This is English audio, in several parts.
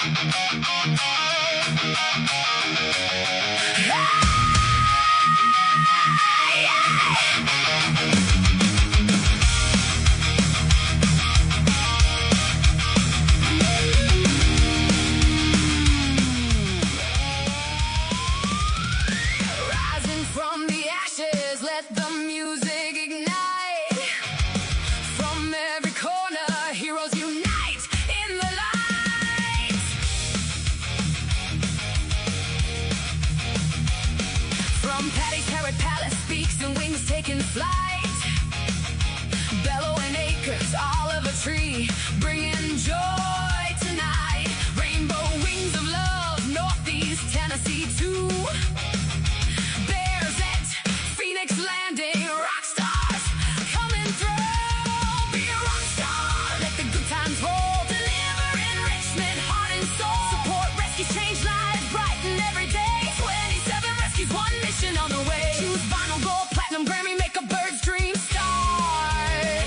Rising from the ashes, let the music ignite. From every corner, heroes unite in the light. From Patty's Carrot Palace, speaks and wings taking flight. Bellowing acres, all of a tree, bringing joy tonight. Rainbow wings of love, Northeast Tennessee too. Bears at Phoenix Landing, rock stars coming through. Be a rock star, let the good times roll. Deliver enrichment, heart and soul. Support rescues, change lives, brighten every day. 27 rescues, one mission on the way. Choose vinyl, gold, platinum, Grammy, make a bird's dream start.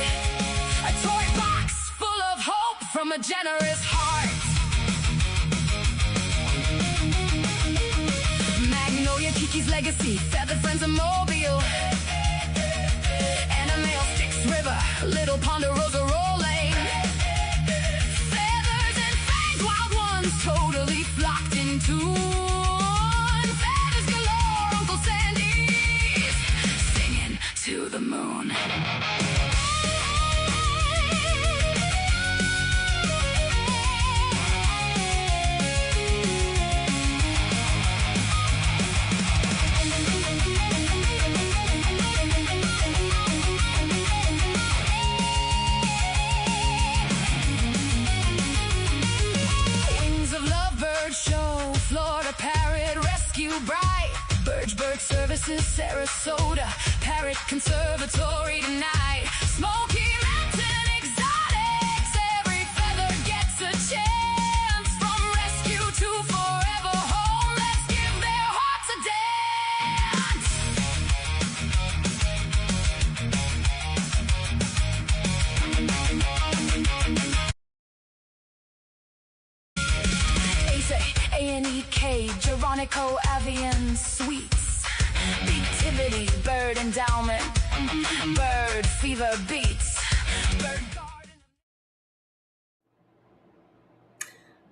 A toy box full of hope from a generous heart. Magnolia, Kiki's Legacy, Feather Friends of Mobile. Animal Sticks River, Little Ponderosa rolling. Feathers and fangs, wild ones, totally flocked in tune. Feathers galore, Uncle Sandy's singing to the moon. Wings of Love Bird Show, Florida Parrot Rescue Bright. Bird Services, Sarasota, Parrot Conservatory tonight. Smoky Mountain Exotics, every feather gets a chance. From rescue to forever home, let's give their hearts a dance. A&EK, Geronimo Avian Sweets. Beativity, Bird Endowment, Bird Fever Beats, Bird Garden.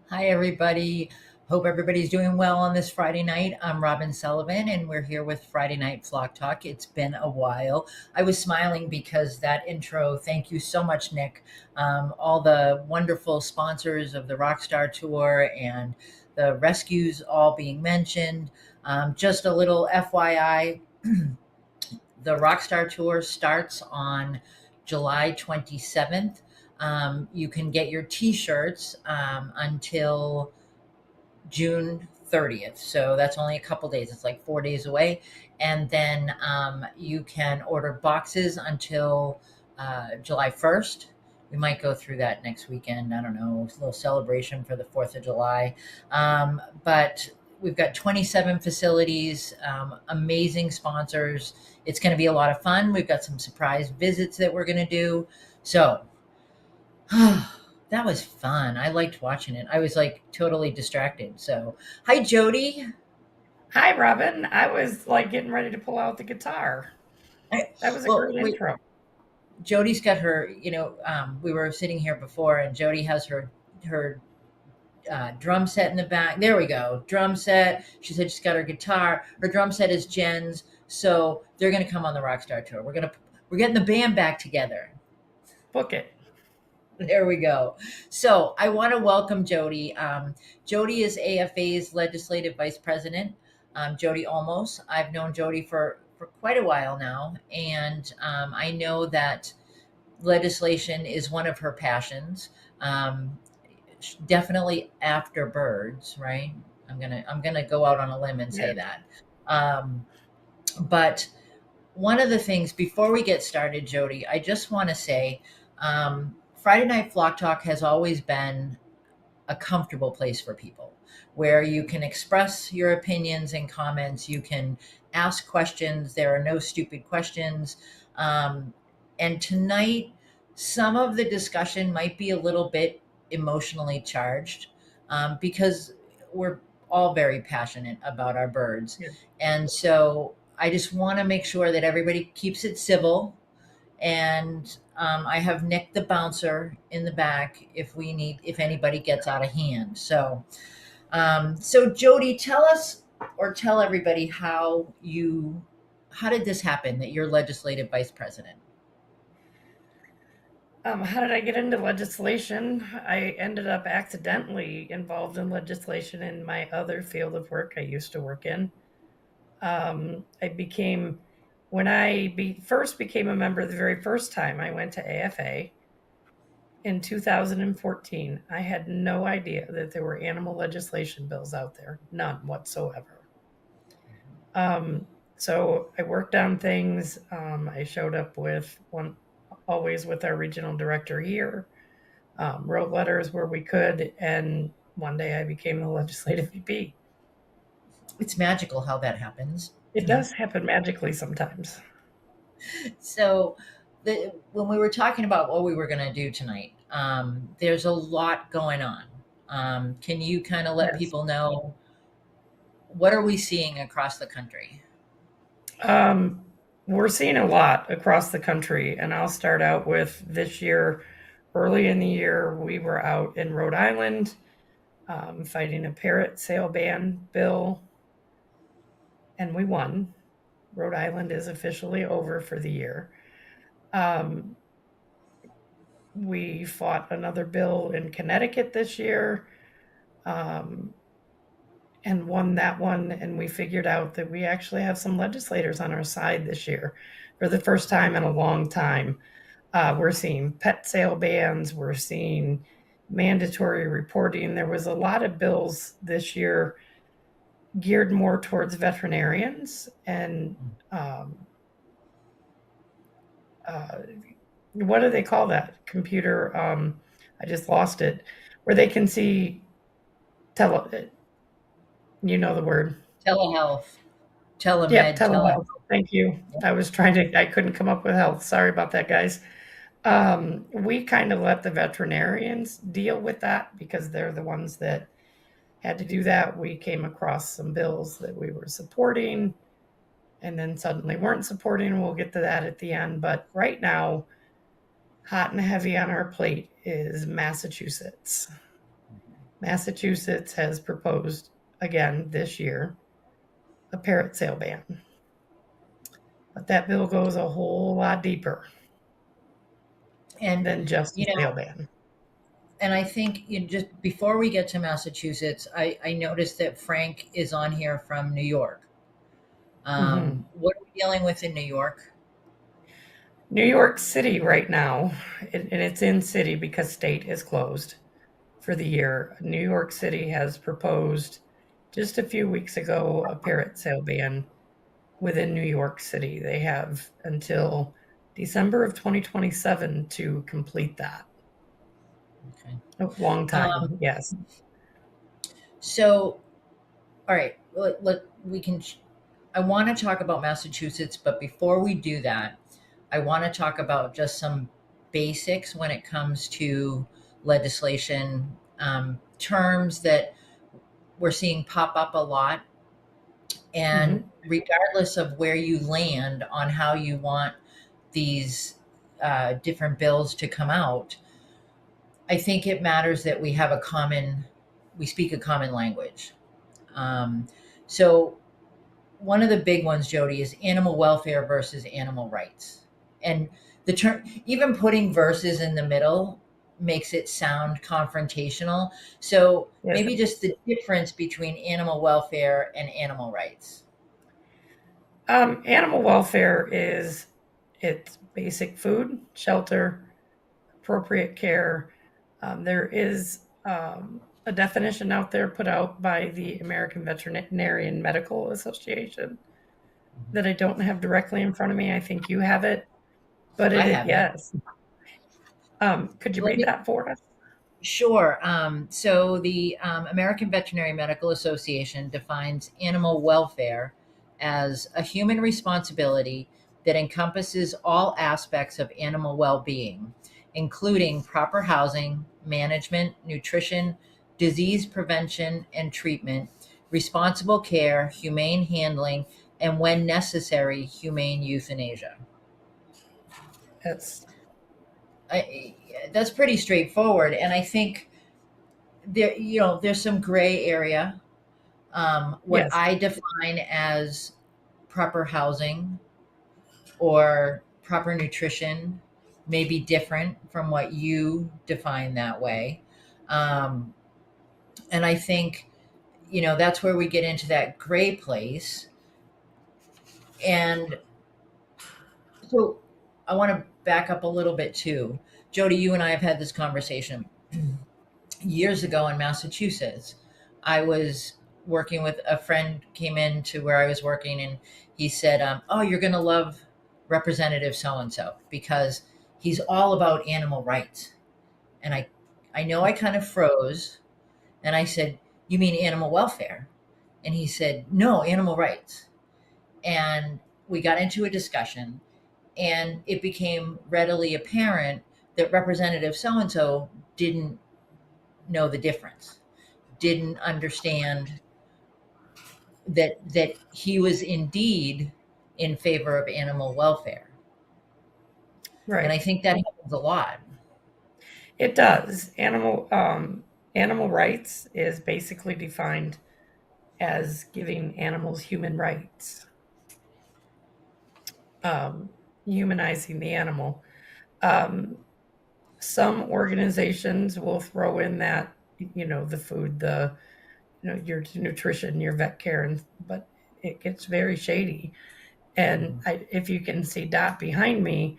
Hi, everybody. Hope everybody's doing well on this Friday night. I'm Robin Sullivan, and we're here with Friday Night Flock Talk. It's been a while. I was smiling because that intro, thank you so much, Nick. All the wonderful sponsors of the Rockstar Tour and the rescues all being mentioned. Just a little FYI, the Rockstar Tour starts on July 27th. You can get your t-shirts until June 30th. So that's only a couple days. It's like 4 days away. And then you can order boxes until July 1st. We might go through that next weekend. I don't know, a little celebration for the 4th of July. But we've got 27 facilities, amazing sponsors. It's going to be a lot of fun. We've got some surprise visits that we're going to do. So that was fun. I liked watching it. I was like totally distracted. So hi, Jodie. Hi, Robin. I was like getting ready to pull out the guitar. That was a great intro. Jodie's got her, we were sitting here before and Jodie has her drum set in the back. There we go. Drum set. She said she's got her guitar. Her drum set is Jen's. So they're going to come on the Rockstar Tour. We're getting the band back together. Book it. There we go. So I want to welcome Jodie. Jodie is AFA's legislative vice president. Jodie Olmos. I've known Jodie for quite a while now. And I know that legislation is one of her passions. Definitely after birds, right? I'm gonna go out on a limb and say that. But one of the things before we get started, Jodie, I just want to say, Friday Night Flock Talk has always been a comfortable place for people where you can express your opinions and comments. You can ask questions. There are no stupid questions. And tonight, some of the discussion might be a little bit emotionally charged. because we're all very passionate about our birds. Yeah. And so I just want to make sure that everybody keeps it civil. And I have Nick the bouncer in the back if anybody gets out of hand. So Jodie, tell everybody how did this happen that you're legislative vice president? How did I get into legislation? I ended up accidentally involved in legislation in my other field of work I used to work in. I became, when first became a member the very first time I went to AFA in 2014, I had no idea that there were animal legislation bills out there, none whatsoever. So I worked on things. I showed up always with our regional director here, wrote letters where we could, and one day I became the legislative VP. It's magical how that happens. It does happen magically sometimes. So when we were talking about what we were going to do tonight, there's a lot going on. Can you kind of let Yes. people know what are we seeing across the country? We're seeing a lot across the country, and I'll start out with this year. Early in the year, we were out in Rhode Island fighting a parrot sale ban bill, and we won. Rhode Island is officially over for the year. We fought another bill in Connecticut this year and won that one. And we figured out that we actually have some legislators on our side this year for the first time in a long time. We're seeing pet sale bans. We're seeing mandatory reporting. There was a lot of bills this year geared more towards veterinarians and what do they call that? Computer, I just lost it, where they can see you know the word. Telehealth, telemed, Yeah, telehealth. Thank you. I couldn't come up with health. Sorry about that, guys. We kind of let the veterinarians deal with that because they're the ones that had to do that. We came across some bills that we were supporting and then suddenly weren't supporting. We'll get to that at the end. But right now, hot and heavy on our plate is Massachusetts. Massachusetts has proposed again this year a parrot sale ban. But that bill goes a whole lot deeper than just a sale ban. And I think just before we get to Massachusetts, I noticed that Frank is on here from New York. What are we dealing with in New York? New York City right now, and it's in city because state is closed for the year. New York City has proposed just a few weeks ago a parrot sale ban within New York City. They have until December of 2027 to complete that. Okay. A long time, yes. So, all right, I want to talk about Massachusetts, but before we do that, I want to talk about just some basics when it comes to legislation, terms that we're seeing pop up a lot. And regardless of where you land on how you want these different bills to come out, I think it matters that we speak a common language. So one of the big ones, Jodie, is animal welfare versus animal rights. And the term, even putting verses in the middle makes it sound confrontational. So maybe just the difference between animal welfare and animal rights. Animal welfare it's basic food, shelter, appropriate care. There is a definition out there put out by the American Veterinarian Medical Association that I don't have directly in front of me. I think you have it, but yes. Could you read that for us? Sure. So the American Veterinary Medical Association defines animal welfare as a human responsibility that encompasses all aspects of animal well-being, including proper housing, management, nutrition, disease prevention and treatment, responsible care, humane handling, and when necessary, humane euthanasia. That's I, that's pretty straightforward. And I think there's some gray area. What yes, I define as proper housing or proper nutrition may be different from what you define that way. Um, and I think, that's where we get into that gray place. And so I want to back up a little bit too. Jody, you and I have had this conversation years ago in Massachusetts. I was working with a friend, came in to where I was working, and he said, "Oh, you're going to love Representative so and so because he's all about animal rights." And I know I kind of froze, and I said, "You mean animal welfare?" And he said, "No, animal rights." And we got into a discussion, and it became readily apparent that Representative so and so didn't know the difference, didn't understand that he was indeed in favor of animal welfare. And right. I think that happens a lot. It does. Animal rights is basically defined as giving animals human rights, um, humanizing the animal. Um, some organizations will throw in that, the food, your nutrition, your vet care, but it gets very shady. And if you can see Dot behind me,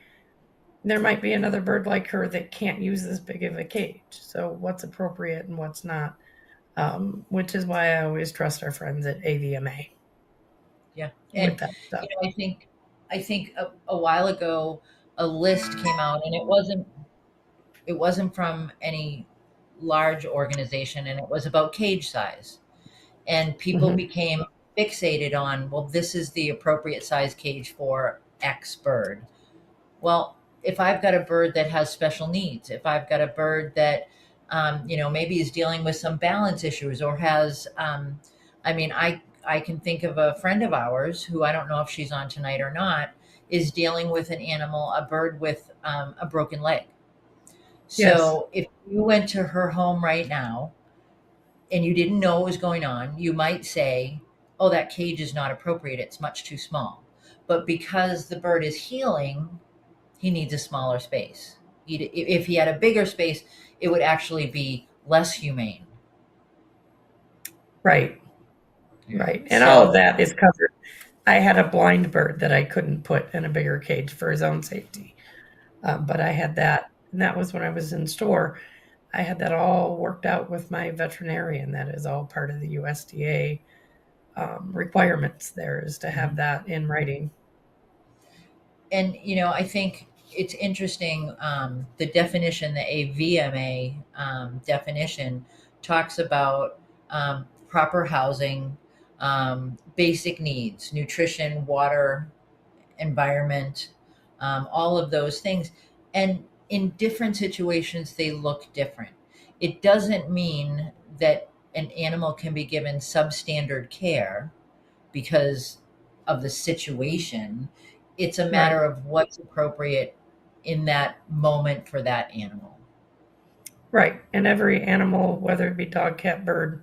there might be another bird like her that can't use this big of a cage. So what's appropriate and what's not, which is why I always trust our friends at AVMA Yeah. with And that stuff. I think a while ago a list came out, and it wasn't from any large organization, and it was about cage size. And people Hmm. became fixated on, well, this is the appropriate size cage for X bird. Well, if I've got a bird that has special needs, if I've got a bird that, maybe is dealing with some balance issues or has, I can think of a friend of ours who I don't know if she's on tonight or not, is dealing with a bird with a broken leg. Yes. So if you went to her home right now and you didn't know what was going on, you might say, "Oh, that cage is not appropriate. It's much too small." But because the bird is healing, he needs a smaller space. If he had a bigger space, it would actually be less humane. Right. Yeah. Right. And all of So, that is covered. I had a blind bird that I couldn't put in a bigger cage for his own safety. But I had that, and that was when I was in store. I had that all worked out with my veterinarian. That is all part of the USDA requirements. There is to have mhm. that in writing. And I think it's interesting. The definition, the AVMA definition, talks about proper housing, basic needs, nutrition, water, environment, all of those things. And in different situations, they look different. It doesn't mean that an animal can be given substandard care because of the situation. It's a Right. matter of what's appropriate in that moment for that animal. Right. And every animal, whether it be dog, cat, bird,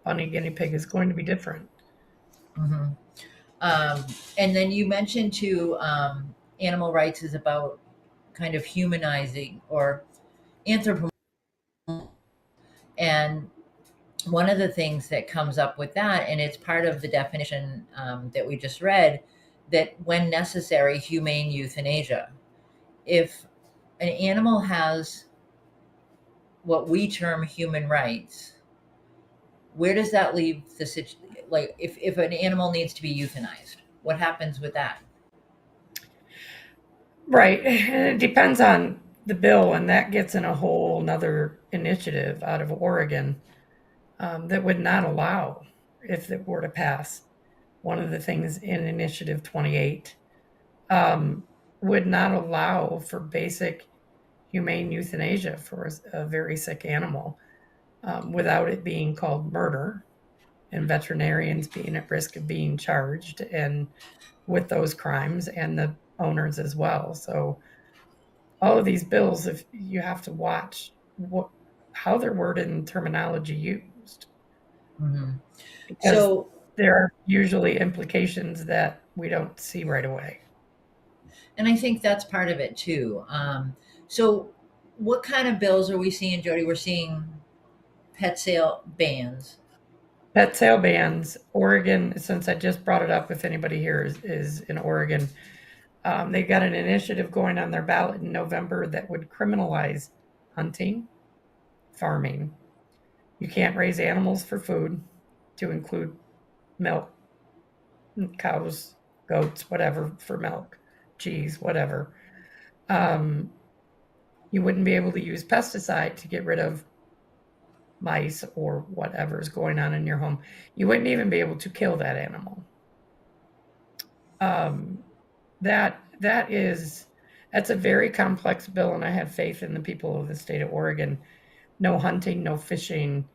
bunny, guinea pig, is going to be different. Hmm. And then you mentioned too, animal rights is about kind of humanizing or anthropomorphizing. And one of the things that comes up with that, and it's part of the definition that we just read, that when necessary, humane euthanasia. If an animal has what we term human rights, where does that leave the like if an animal needs to be euthanized, what happens with that? Right. And it depends on the bill, and that gets in a whole nother initiative out of Oregon that would not allow, if it were to pass, one of the things in Initiative 28 um, would not allow for basic humane euthanasia for a very sick animal. without it being called murder and veterinarians being at risk of being charged and with those crimes and the owners as well. So all of these bills, if you have to watch how they're worded and terminology used, Hmm. because So, there are usually implications that we don't see right away. and I think that's part of it too. So, what kind of bills are we seeing, Jody? We're seeing pet sale bans. Pet sale bans, Oregon, since I just brought it up, if anybody here is in Oregon, they've got an initiative going on their ballot in November that would criminalize hunting, farming. You can't raise animals for food, to include milk, cows, goats, whatever, for milk, cheese, whatever. Um, you wouldn't be able to use pesticide to get rid of mice or whatever's going on in your home. You wouldn't even be able to kill that animal. Um, that's a very complex bill, and I have faith in the people of the state of Oregon. No hunting, no fishing,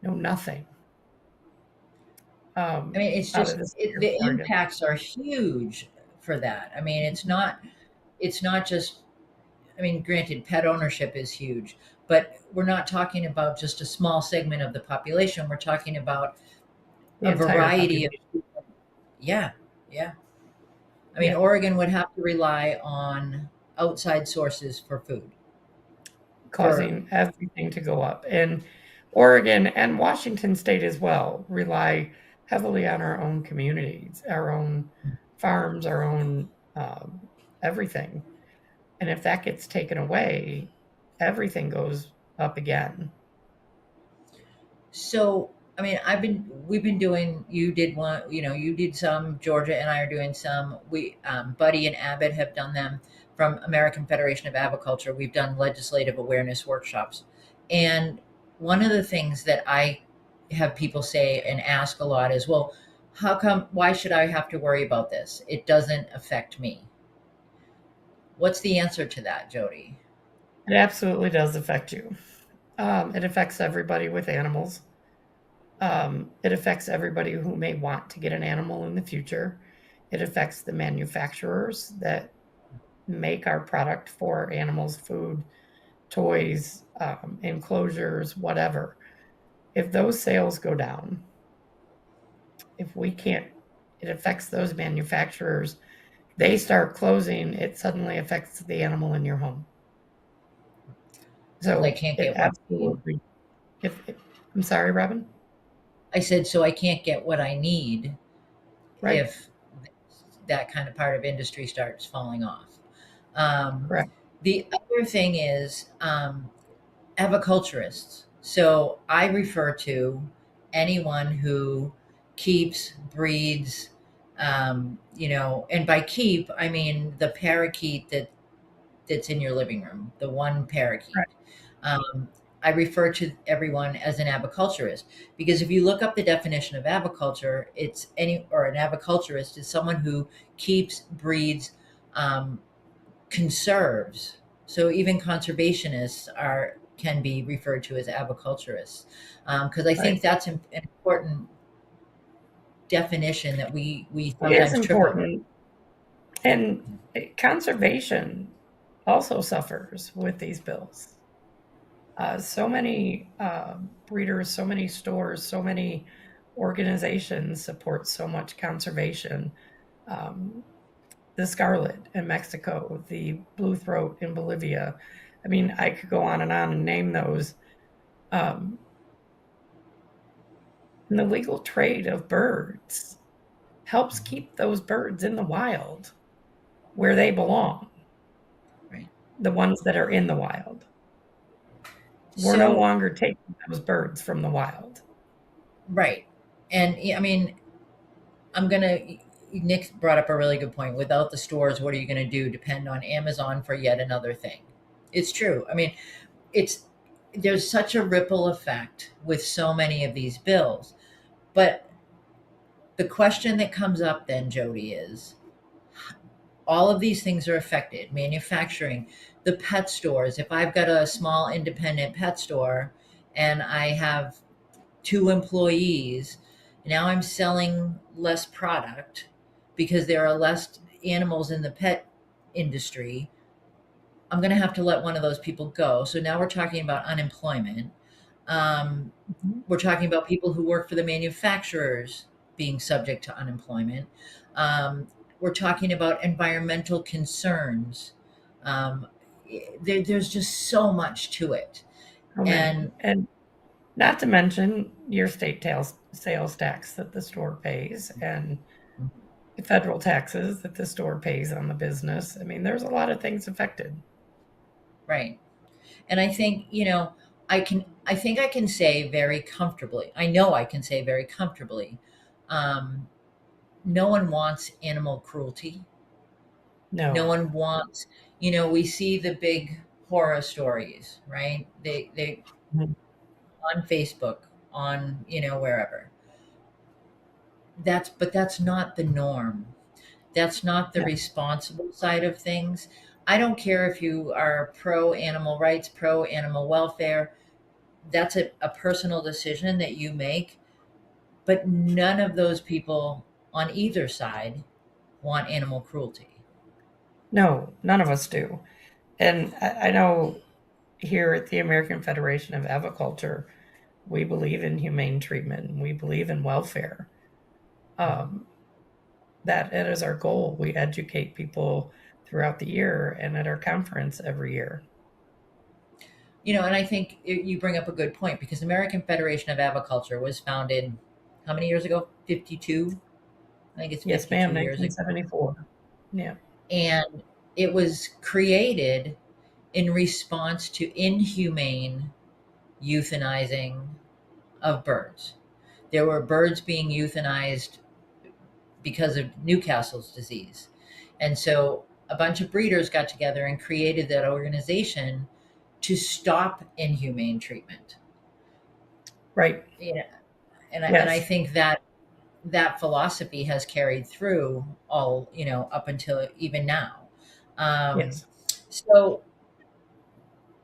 no nothing. I mean, it's Out just of the state of the Oregon. impacts are huge for that. I mean, it's not just. I mean, granted, pet ownership is huge, but we're not talking about just a small segment of the population. We're talking about The a entire variety of. population. Yeah, yeah. I mean, Yeah, Oregon would have to rely on outside sources for food. For causing everything to go up. And Oregon and Washington State as well rely heavily on our own communities, our own farms, our own everything. And if that gets taken away, everything goes up again. So, I mean, we've been doing, you did one, you did some, Georgia and I are doing some. Buddy and Abbott have done them from American Federation of Aviculture. We've done legislative awareness workshops. And one of the things that I have people say and ask a lot is, well, why should I have to worry about this? It doesn't affect me. What's the answer to that, Jody? It absolutely does affect you. It affects everybody with animals. It affects everybody who may want to get an animal in the future. It affects the manufacturers that make our product for animals, food, toys, enclosures, whatever. If those sales go down, if we can't, it affects those manufacturers. They start closing, it suddenly affects the animal in your home. So they So can't it get what I need. absolutely, if I'm sorry, Robin? I said, so I can't get what I need Right, if that kind of part of industry starts falling off. Um, correct. the other thing is aviculturists. So I refer to anyone who keeps, breeds, and by keep, I mean the parakeet that's in your living room, the one parakeet. Right. Um, I refer to everyone as an aviculturist because if you look up the definition of aviculture, an aviculturist is someone who keeps, breeds, um, conserves. So even conservationists can be referred to as aviculturists because I think Right. that's an important definition that we It is sometimes trip over. important. And conservation also suffers with these bills. So many breeders, so many stores, so many organizations support so much conservation. Um, the scarlet in Mexico, the blue throat in Bolivia. I mean, I could go on and name those. Um, and the legal trade of birds helps keep those birds in the wild where they belong, Right. the ones that are in the wild. We're no So longer taking those birds from the wild. right, and I mean, I'm gonna. Nick brought up a really good point. Without the stores, what are you going to do? Depend on Amazon for yet another thing. It's true. I mean, it's there's such a ripple effect with so many of these bills. But the question that comes up then, Jody, is all of these things are affected. Manufacturing, the pet stores. If I've got a small independent pet store and I have 2 employees, now I'm selling less product because there are less animals in the pet industry. I'm going to have to let one of those people go. So now we're talking about unemployment. Um, Mhm. we're talking about people who work for the manufacturers being subject to unemployment. Um, we're talking about environmental concerns. Um, there's just so much to it. How many? And And not to mention your sales tax that the store pays and the federal taxes that the store pays on the business. I mean, there's a lot of things affected. right. And I think, I think I can say very comfortably, I know I can say very comfortably, um, no one wants animal cruelty. No No. one wants, we see the big horror stories, right? They Mhm. on Facebook, on, wherever. But that's not the norm. That's not the No. responsible side of things. I don't care if you are pro animal rights, pro animal welfare. That's a personal decision that you make. But none of those people on either side want animal cruelty. No, none of us do. And I know here at the American Federation of Aviculture, we believe in humane treatment and we believe in welfare. Um, that it is our goal. We educate people throughout the year and at our conference every year. And I think you bring up a good point because American Federation of Aviculture was founded how many years ago? 52. I think it's Yes, 52 ma'am, years ago. 1974. Yeah. And it was created in response to inhumane euthanizing of birds. There were birds being euthanized because of Newcastle's disease. And so a bunch of breeders got together and created that organization to stop inhumane treatment. Right. You know, and I Yes. think that that philosophy has carried through all, up until even now. Um, Yes. so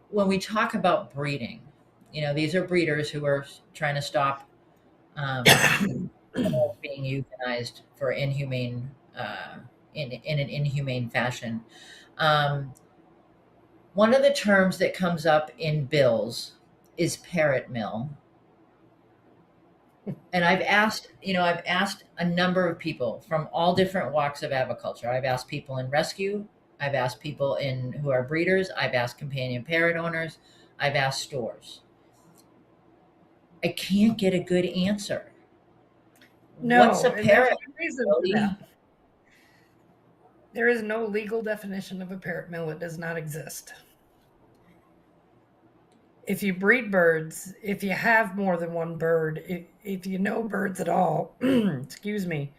when we talk about breeding, these are breeders who are trying to stop animals being euthanized for inhumane, in an inhumane fashion. Um, one of the terms that comes up in bills is parrot mill. And I've asked a number of people from all different walks of aviculture. I've asked people in rescue, I've asked people in who are breeders, I've asked companion parrot owners, I've asked stores. I can't get a good answer. What's No, a and there's a parrot, good reason for Jody? that. There is no legal definition of a parrot mill. It does not exist. If you breed birds, if you have more than one bird, if you know birds at all, excuse me,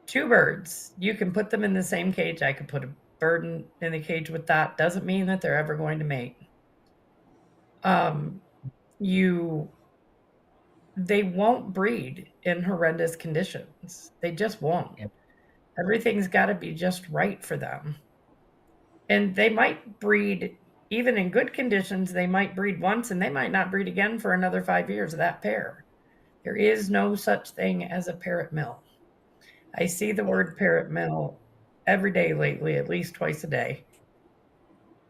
two birds, you can put them in the same cage. I could put a bird in the cage with that. Doesn't mean that they're ever going to mate. Um, you they won't breed in horrendous conditions. They just won't. Yep. Everything's got to be just right for them. And they might breed even in good conditions. They might breed once and they might not breed again for another 5 years, that pair. There is no such thing as a parrot mill. I see the word parrot mill every day lately, at least twice a day.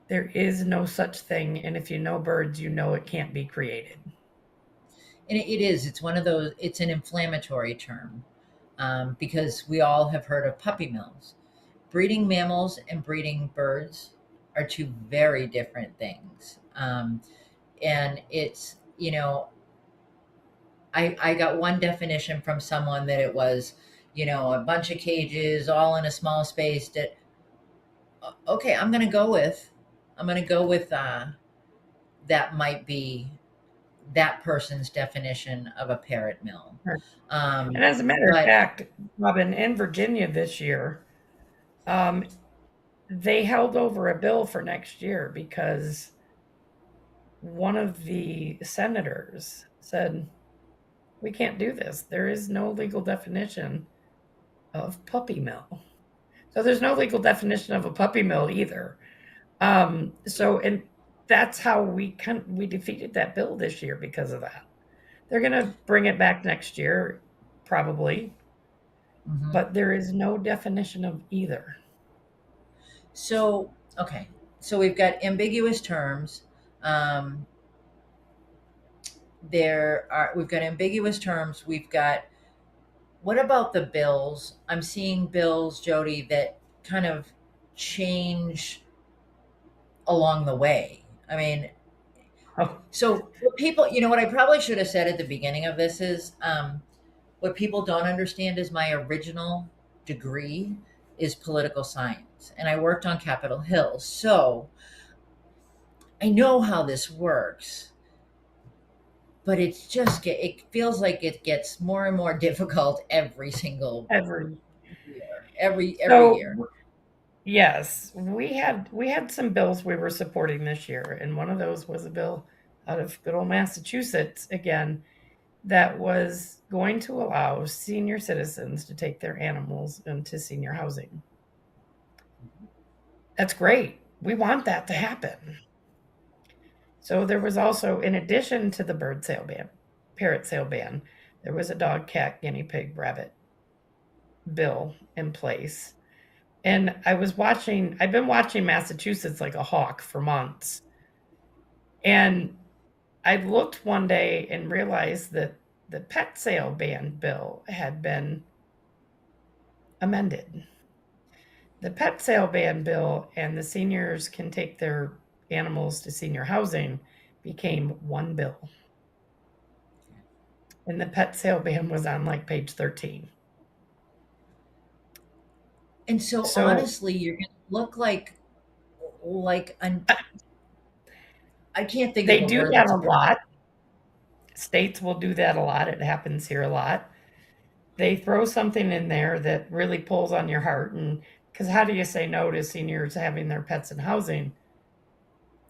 There is no such thing. And if you know birds, you know it can't be created. And it is. It's one of those. It's an inflammatory term, because we all have heard of puppy mills. Breeding mammals and breeding birds are two very different things. And it's, I got one definition from someone that it was, a bunch of cages all in a small space. That okay, I'm going to go with that might be that person's definition of a parrot mill. Right. And Um, as a matter of but fact, Robin, in Virginia this year, um, they held over a bill for next year because one of the senators said, we can't do this. There is no legal definition of puppy mill. So there's no legal definition of a puppy mill either. And that's how we defeated that bill this year because of that. They're going to bring it back next year, probably, Mhm. but there is no definition of either. So, okay. So we've got ambiguous terms. Um, we've got ambiguous terms. We've got, what about the bills? I'm seeing bills, Jody, that kind of change along the way. I mean, Oh, so what people, what I probably should have said at the beginning of this is, what people don't understand is my original degree is political science, and I worked on Capitol Hill. So I know how this works, but it feels like it gets more and more difficult every single every year, every so year. yes, we had some bills we were supporting this year, and one of those was a bill out of good old Massachusetts again that was going to allow senior citizens to take their animals into senior housing. That's great. We want that to happen. So there was also, in addition to the bird sale ban, parrot sale ban, there was a dog, cat, guinea pig, rabbit bill in place. And I've been watching Massachusetts like a hawk for months. And I looked one day and realized that the pet sale ban bill had been amended. The pet sale ban bill and the seniors can take their animals to senior housing became one bill. And the pet sale ban was on like page 13. And so So honestly, you're going to look like an, uh, I can't think of they the do word that that's a appropriate. lot. States will do that a lot. It happens here a lot. They throw something in there that really pulls on your heart. And because how do you say no to seniors having their pets in housing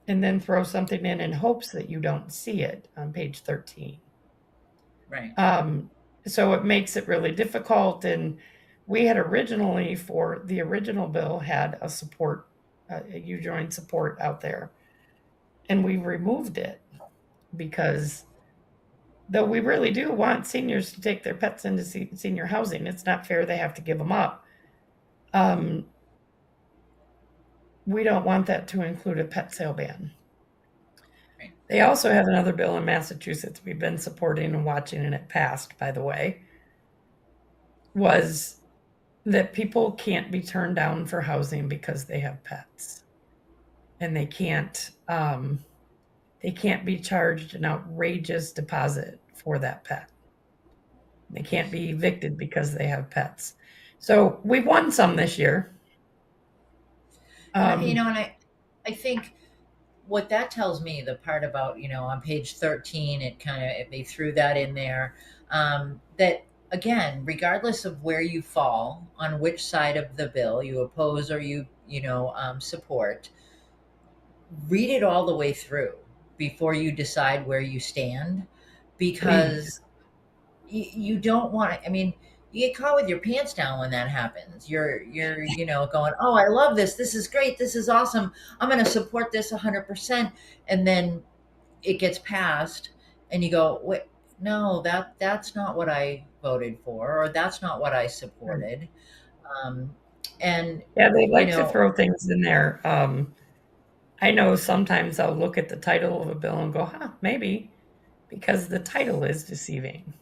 and then throw something in hopes that you don't see it on page 13? Right. Um, so it makes it really difficult. And we had originally, for the original bill, had a support, a U join support out there. And we removed it because though we really do want seniors to take their pets into senior housing, it's not fair they have to give them up. Um, we don't want that to include a pet sale ban. Right. They also have another bill in Massachusetts we've been supporting and watching, and it passed, by the way, was that people can't be turned down for housing because they have pets, and they can't be charged an outrageous deposit for that pet. They can't be evicted because they have pets. So we've won some this year. And Um, I think what that tells me, the part about, on page 13, they threw that in there, that again, regardless of where you fall, on which side of the bill you oppose or support, read it all the way through before you decide where you stand, please, because you don't want to, I mean, you get caught with your pants down when that happens. You're going, oh, I love this, this is great, this is awesome, I'm going to support this 100%, and then it gets passed and you go, wait, no, that's not what I voted for, or that's not what I supported. um, and yeah, they you like to know throw things in there. I know sometimes I'll look at the title of a bill and go, huh, maybe, because the title is deceiving.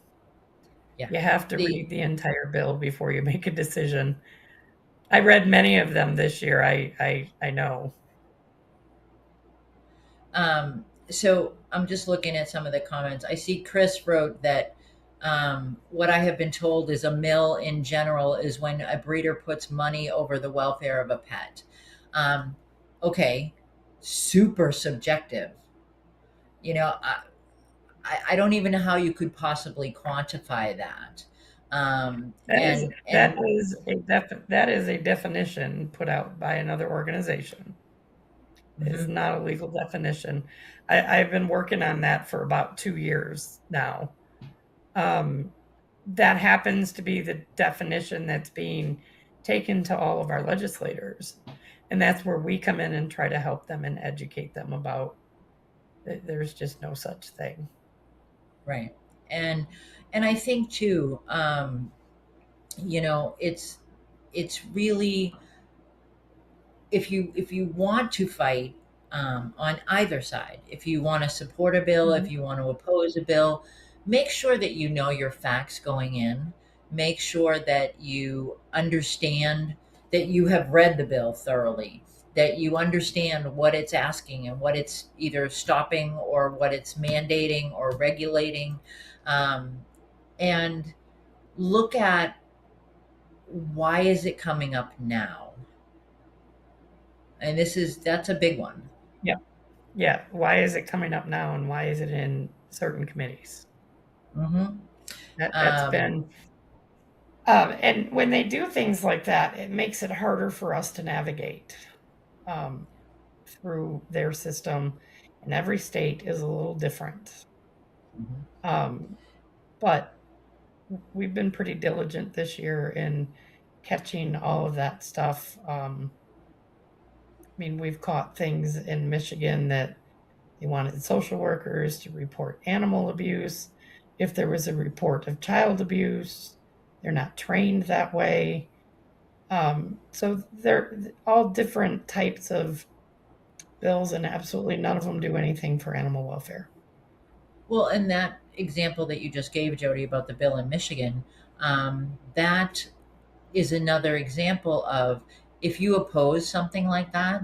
yeah, You have to the read the entire bill before you make a decision. I read many of them this year. I know. So I'm just looking at some of the comments. I see Chris wrote that, what I have been told is a mill in general is when a breeder puts money over the welfare of a pet. Um, okay, super subjective. You know, I don't even know how you could possibly quantify that. That is And that is a definition put out by another organization. It is mhm, not a legal definition. I've been working on that for about 2 years now. Um, that happens to be the definition that's being taken to all of our legislators. And that's where we come in and try to help them and educate them about There's just no such thing. Right. And I think too, it's really, if you want to fight on either side, if you want to support a bill, Mhm. if you want to oppose a bill, make sure that you know your facts going in. Make sure that you understand, that you have read the bill thoroughly, that you understand what it's asking and what it's either stopping or what it's mandating or regulating, um, and look at, why is it coming up now? And that's a big one. Yeah. Yeah. Why is it coming up now, and why is it in certain committees? Hmm. That's Um, been, and when they do things like that, it makes it harder for us to navigate um, through their system. And every state is a little different. mhm. Um, but we've been pretty diligent this year in catching all of that stuff. I mean, we've caught things in Michigan that they wanted social workers to report animal abuse. If there was a report of child abuse, they're not trained that way. So they're all different types of bills, and absolutely none of them do anything for animal welfare. Well, and that example that you just gave, Jody, about the bill in Michigan, that is another example of, if you oppose something like that,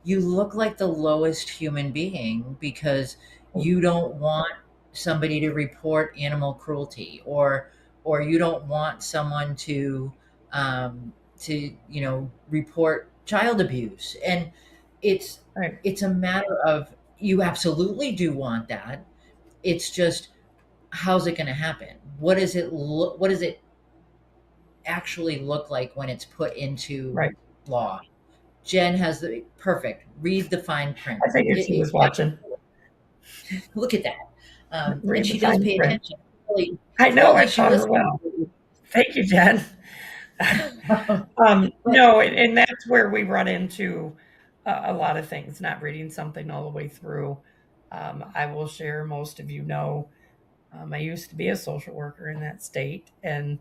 you look like the lowest human being, because Oh, you don't want somebody to report animal cruelty, or you don't want someone to report child abuse. And it's right, it's a matter of, you absolutely do want that. It's just, how's it going to happen? What does it actually look like when it's put into right. law? Jen has the perfect, read the fine print. I figured she was watching. Look at that. And Read the she does fine pay print. attention. Really, I know, tells I us she taught her listens. well. Thank you, Jen. But No, and that's where we run into a lot of things, not reading something all the way through. I will share, most of you know, I used to be a social worker in that state, and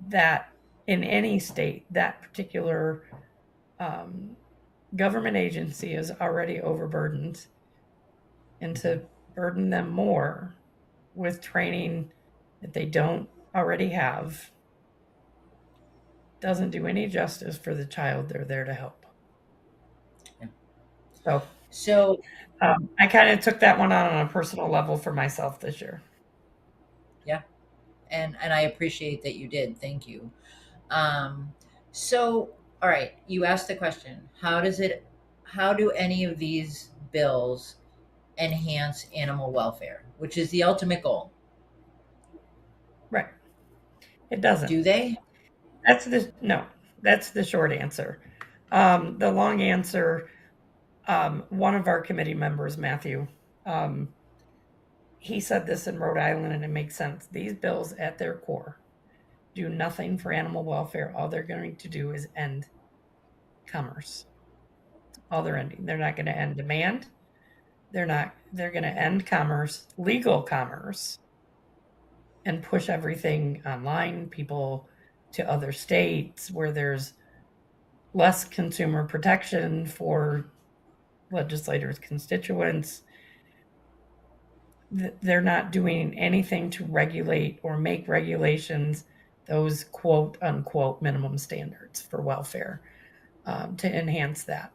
that in any state, that particular um, government agency is already overburdened, and to burden them more with training that they don't already have doesn't do any justice for the child they're there to help. So so, I kind of took that one on a personal level for myself this year. yeah, and I appreciate that you did. Thank you. Um, so, all right, you asked the question: How do any of these bills enhance animal welfare, which is the ultimate goal? Right. It doesn't. Do they? That's the no. That's the short answer. The long answer. One of our committee members, Matthew, um, he said this in Rhode Island, and it makes sense. These bills, at their core, do nothing for animal welfare. All they're going to do is end commerce. All they're ending. They're not going to end demand. They're not. They're going to end commerce, legal commerce, and push everything online, people to other states where there's less consumer protection for legislators' constituents. They're not doing anything to regulate or make regulations those quote unquote minimum standards for welfare to enhance that.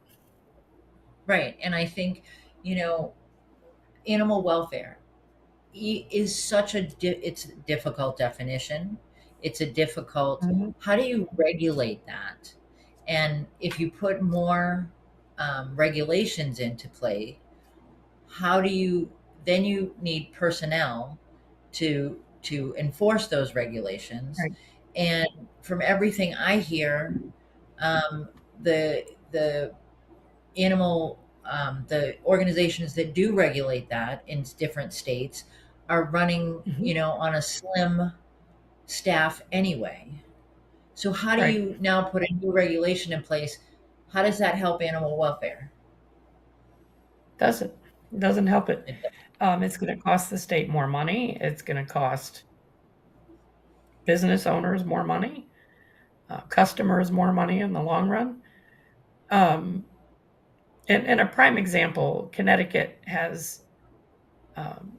Right. And I think, you know, animal welfare is such it's a difficult definition. It's a difficult, Mhm. how do you regulate that? And if you put more regulations into play, how do you, then you need personnel to enforce those regulations. Right. And from everything I hear, um, the the organizations that do regulate that in different states are running, Mhm. on a slim staff anyway. So how do Right. you now put a new regulation in place? How does that help animal welfare? Does it? It doesn't help it. It, It's going to cost the state more money. It's going to cost business owners more money, customers more money in the long run. Um, and a prime example, Connecticut has um,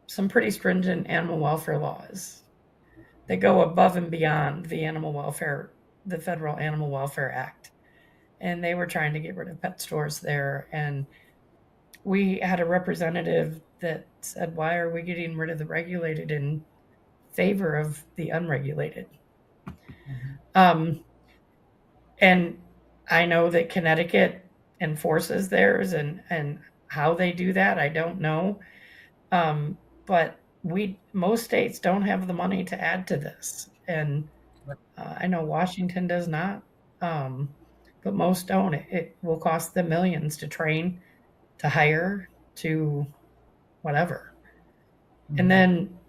some pretty stringent animal welfare laws that go above and beyond the Federal Animal Welfare Act. And they were trying to get rid of pet stores there. And we had a representative that said, why are we getting rid of the regulated in favor of the unregulated? Mhm. Um, and I know that Connecticut enforces theirs, and how they do that, I don't know. But most states don't have the money to add to this, and I know Washington does not, but most don't. It will cost them millions to train, to hire, to whatever, and Mhm. then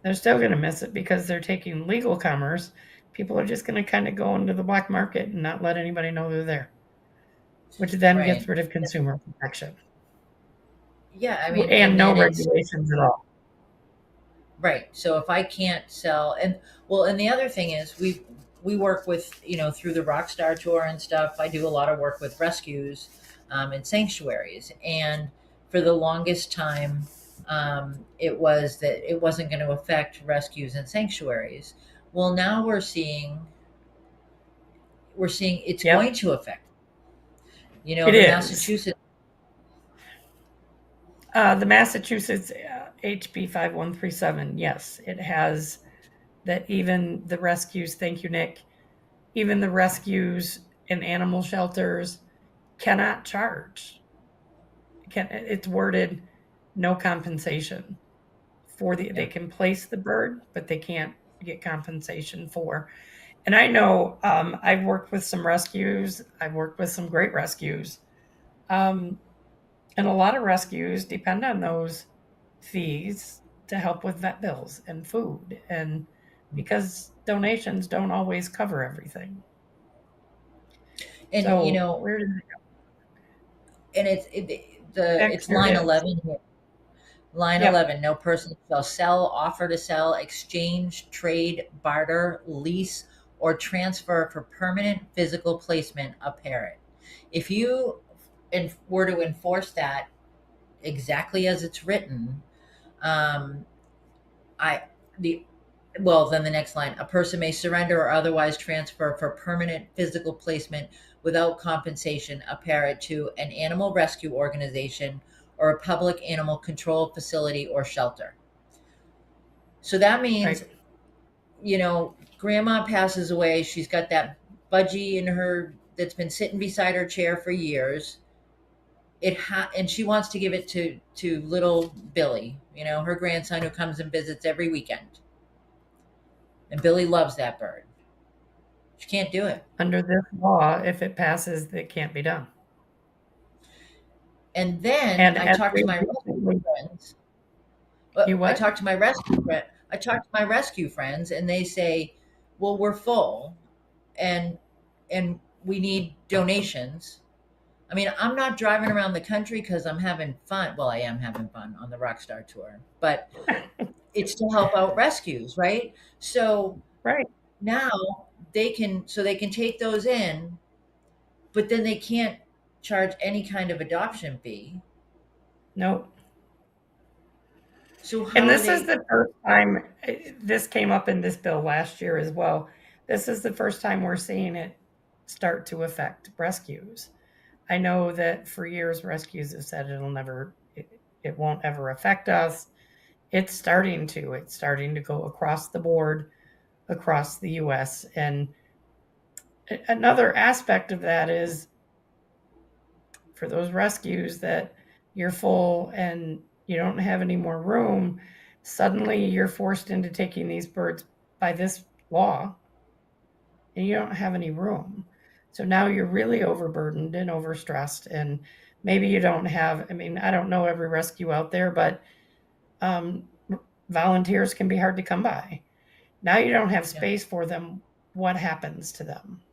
they're still going to miss it because they're taking legal commerce. People are just going to kind of go into the black market and not let anybody know they're there, which then Right. gets rid of consumer protection Yeah, I mean, and and no then it's regulations at all. right. So if I can't sell, and well, and the other thing is we work with, through the Rockstar Tour and stuff. I do a lot of work with rescues and sanctuaries, and for the longest time, it was that it wasn't going to affect rescues and sanctuaries. Well, now we're seeing it's Yep, going to affect. it The is. Massachusetts. The Massachusetts HB 5137, yes, it has that even the rescues, thank you, Nick, even the rescues in animal shelters cannot charge. It's worded no compensation they Yeah. can place the bird, but they can't get compensation for. And I know I've worked with some rescues, I've worked with some great rescues. Um, and a lot of rescues depend on those fees to help with vet bills and food, and because donations don't always cover everything. And So where does it and it's there line it is. 11 here. Line Yep. 11, no person shall sell, offer to sell, exchange, trade, barter, lease, or transfer for permanent physical placement a parrot. If you were to enforce that exactly as it's written, um, I the well, then the next line, a person may surrender or otherwise transfer for permanent physical placement without compensation a parrot to an animal rescue organization or a public animal control facility or shelter. So that means, Right. grandma passes away. She's got that budgie in her that's been sitting beside her chair for years. And she wants to give it to little Billy, her grandson who comes and visits every weekend. And Billy loves that bird. She can't do it. Under this law, if it passes, it can't be done. And then And I as talked we to my rescue recently, friends. you I what? talked to my rescue friend. I talked to my rescue friends, and they say, "Well, we're full, and and we need donations." I mean, I'm not driving around the country because I'm having fun. Well, I am having fun on the Rockstar Tour, but it's to help out rescues, right? So Right. now they can take those in, but then they can't charge any kind of adoption fee. No. So And how are this is they? the first time this came up in this bill last year as well. This is the first time we're seeing it start to affect rescues. I know that for years rescues have said it won't ever affect us. It's starting to. It's starting to go across the board, across the US. And another aspect of that is for those rescues that you're full and you don't have any more room, suddenly you're forced into taking these birds by this law and you don't have any room. So now you're really overburdened and overstressed, and maybe you don't have, I mean, I don't know every rescue out there, but um, volunteers can be hard to come by. Now you don't have Yeah, space for them. What happens to them?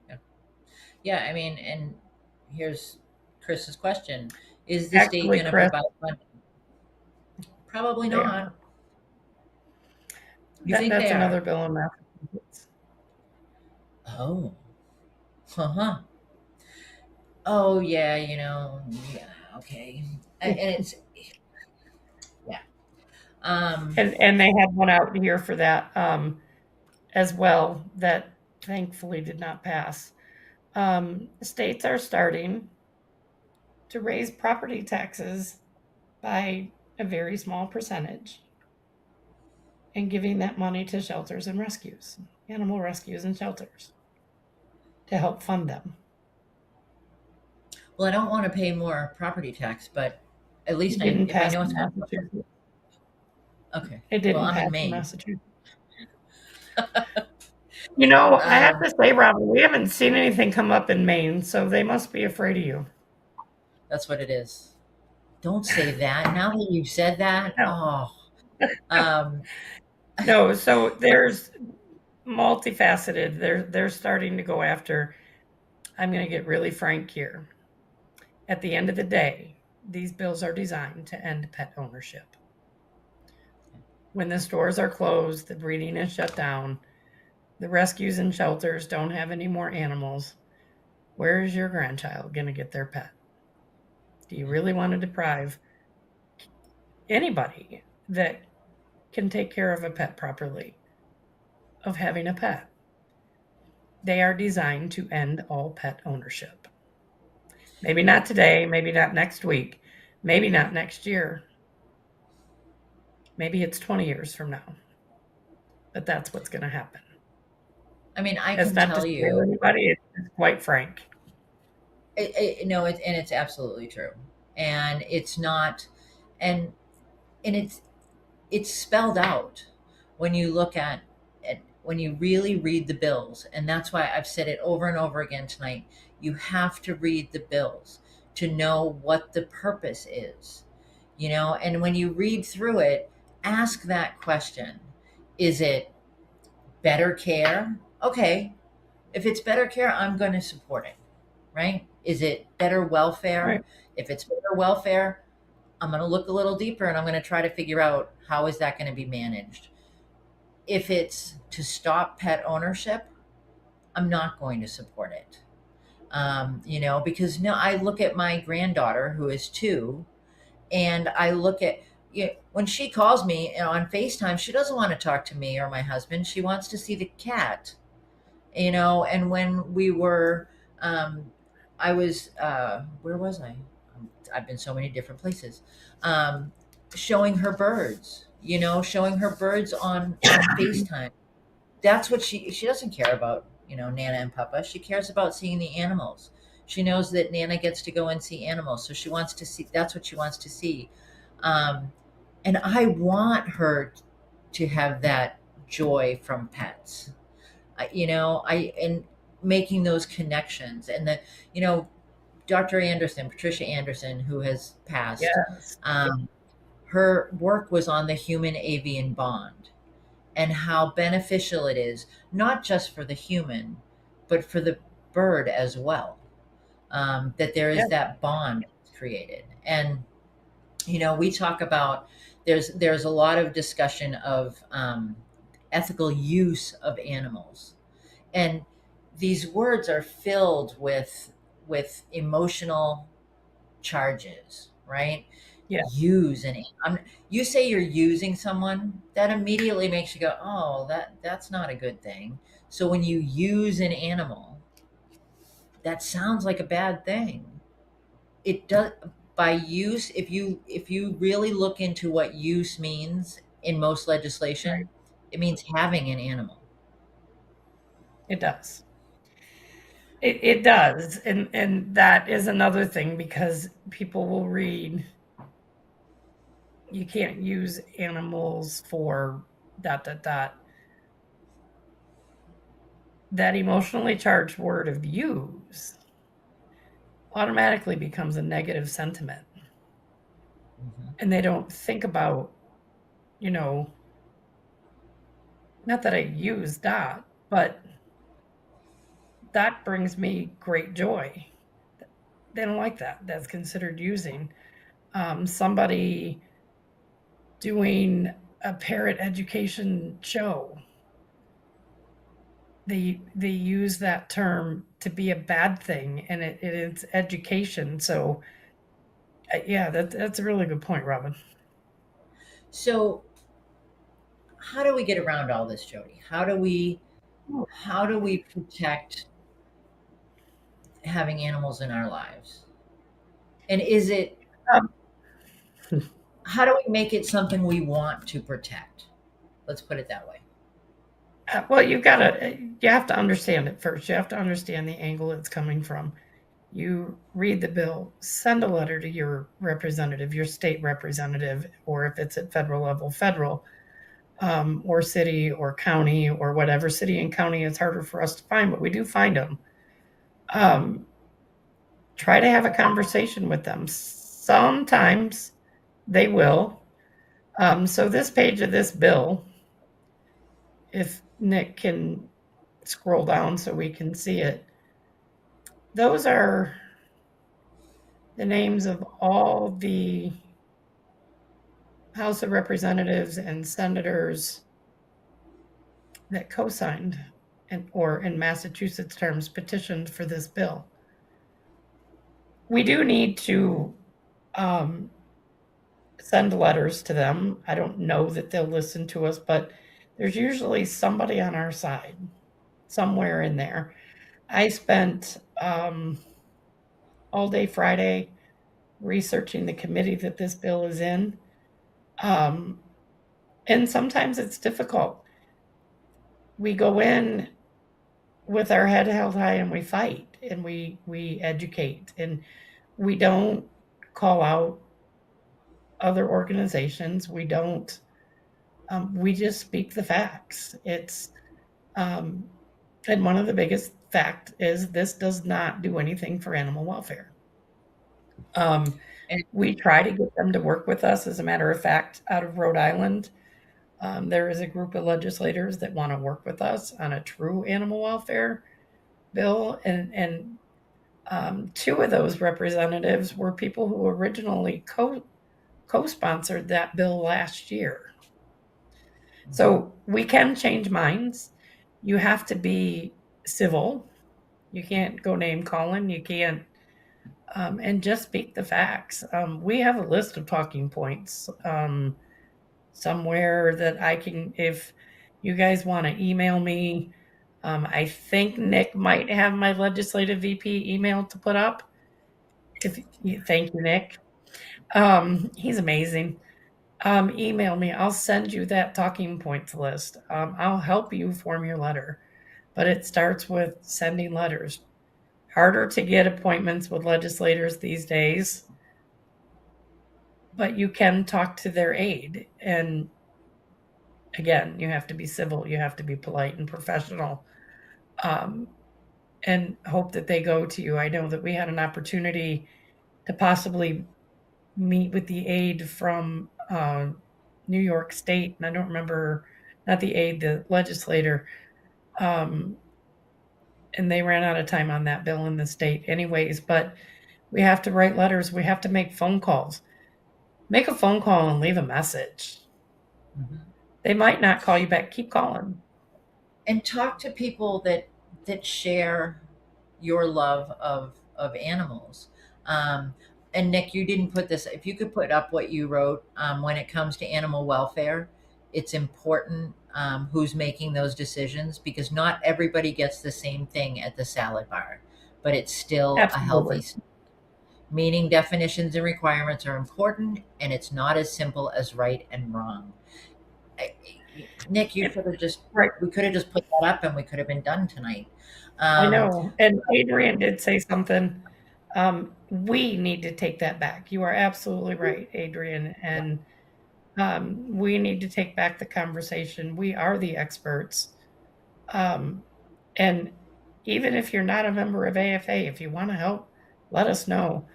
yeah, yeah. I mean, and here's Chris's question: Is the state Actually, going to Chris, provide funding? Probably they not. are. You think That's they another are? bill in Massachusetts. Oh, huh. Oh, yeah, yeah, okay. And it's, yeah. And they had one out here for that as well that thankfully did not pass. States are starting to raise property taxes by a very small percentage and giving that money to shelters and rescues, animal rescues and shelters to help fund them. Well, I don't want to pay more property tax, but at least It didn't if I pass know it's in going to, Massachusetts. okay. It Well, didn't I'm in pass in Maine. Massachusetts. You know, I have Um, to say, Robin, we haven't seen anything come up in Maine, so they must be afraid of you. that's what it is. Don't say that. Now that you've said that, No, oh, um, no. So there's multifaceted. They're starting to go after. I'm going to get really frank here. At the end of the day, these bills are designed to end pet ownership. When the stores are closed, the breeding is shut down, the rescues and shelters don't have any more animals. Where is your grandchild going to get their pet? Do you really want to deprive anybody that can take care of a pet properly of having a pet? They are designed to end all pet ownership. Maybe not today, maybe not next week, maybe not next year. Maybe it's 20 years from now, but that's what's going to happen. I mean, I That's can not to tell scare you, anybody. It's quite frank. no, and it's absolutely true, and it's not, and and it's spelled out when you look at when you really read the bills, and that's why I've said it over and over again tonight. You have to read the bills to know what the purpose is, and when you read through it, ask that question. Is it better care? Okay, if it's better care, I'm going to support it, right? Is it better welfare? Right. If it's better welfare, I'm going to look a little deeper and I'm going to try to figure out how is that going to be managed. If it's to stop pet ownership, I'm not going to support it. Because no, I look at my granddaughter who is 2, and I look at, when she calls me on FaceTime, she doesn't want to talk to me or my husband. She wants to see the cat. And when we were, I was, where was I? I've been so many different places. um, Showing her birds, showing her birds on FaceTime. That's what she doesn't care about, Nana and Papa. She cares about seeing the animals. She knows that Nana gets to go and see animals, so she wants to see. That's what she wants to see. um, and I want her to have that joy from pets. I and making those connections, and that, you know Dr. Anderson, Patricia Anderson, who has passed, Yes. her work was on the human avian bond and how beneficial it is, not just for the human, but for the bird as well. That there is Yes. that bond created. And, we talk about, there's a lot of discussion of ethical use of animals. And these words are filled with emotional charges, right? Yeah. Use and you say you're using someone, that immediately makes you go, oh, that's not a good thing. So when you use an animal, that sounds like a bad thing. It does. By use, if you really look into what use means in most Right. legislation, it means having an animal. It does. It does. And that is another thing because people will read you can't use animals for dot dot dot. That emotionally charged word of use automatically becomes a negative sentiment. Mhm. And they don't think about, you know, not that I use dot, but that brings me great joy. they don't like that. That's considered using. Somebody doing a parrot education show, they use that term to be a bad thing, and it's education. So yeah, that's a really good point, Robin. So how do we get around all this, Jody? How do we protect having animals in our lives? And is it Um, how do we make it something we want to protect? Let's put it that way. well, you have to understand it first. You have to understand the angle it's coming from. You read the bill, send a letter to your representative, your state representative, or if it's at federal level, federal, or city or county or whatever. City and county is harder for us to find, but we do find them. Um, Try to have a conversation with them. Sometimes they will. So this page of this bill, if Nick can scroll down so we can see it, those are the names of all the House of Representatives and senators that co-signed or in Massachusetts terms petitioned for this bill. We do need to um, send letters to them. I don't know that they'll listen to us, but there's usually somebody on our side somewhere in there. I spent all day Friday researching the committee that this bill is in. Um, and sometimes it's difficult. We go in with our head held high and we fight and we educate and we don't call out other organizations. We don't. We just speak the facts. It's um, and one of the biggest fact is this does not do anything for animal welfare. Um, And we try to get them to work with us. As a matter of fact, out of Rhode Island, there is a group of legislators that want to work with us on a true animal welfare bill, and two of those representatives were people who originally co-sponsored that bill last year. So we can change minds. You have to be civil. You can't go name calling. You can't, and just speak the facts. We have a list of talking points somewhere that I can, if you guys want to email me. I think Nick might have my legislative VP email to put up. Thank you, Nick. He's amazing. Email me. I'll send you that talking points list. I'll help you form your letter, but it starts with sending letters. Harder to get appointments with legislators these days, but you can talk to their aide. And again, you have to be civil, you have to be polite and professional, um, and hope that they go to you. I know that we had an opportunity to possibly meet with the aide from New York State, and I don't remember, not the aide, the legislator, um, and they ran out of time on that bill in the state, anyways. But we have to write letters, we have to make phone calls. Make a phone call and leave a message. Mhm. They might not call you back. Keep calling. And talk to people that share your love of animals. Um, and Nick, you didn't put this. If you could put up what you wrote, when it comes to animal welfare, it's important who's making those decisions because not everybody gets the same thing at the salad bar, but it's still a Absolutely. healthy. Meaning definitions and requirements are important, and it's not as simple as right and wrong. I- Nick, you could have just Right. we could have just put that up and we could have been done tonight. I Um, know. And Adrian did say something. We need to take that back. You are absolutely right, Adrian. And we need to take back the conversation. We are the experts. Um, and even if you're not a member of AFA, if you want to help, let us know.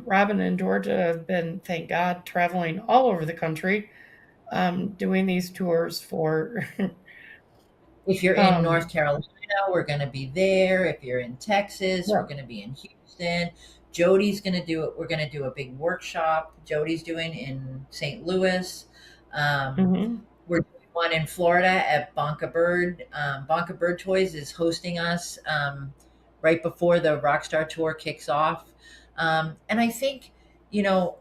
Robin and Georgia have been, thank God, traveling all over the country, doing these tours for. if you're in um, North Carolina, we're going to be there. If you're in Texas, we're yeah, going to be in Houston. Jodie's going to do it. We're going to do a big workshop. Jodie's doing in St. Louis. Mm-hmm. We're doing one in Florida at Bonka Bird. Bonka Bird Toys is hosting us right before the Rockstar Tour kicks off. And I think, you know,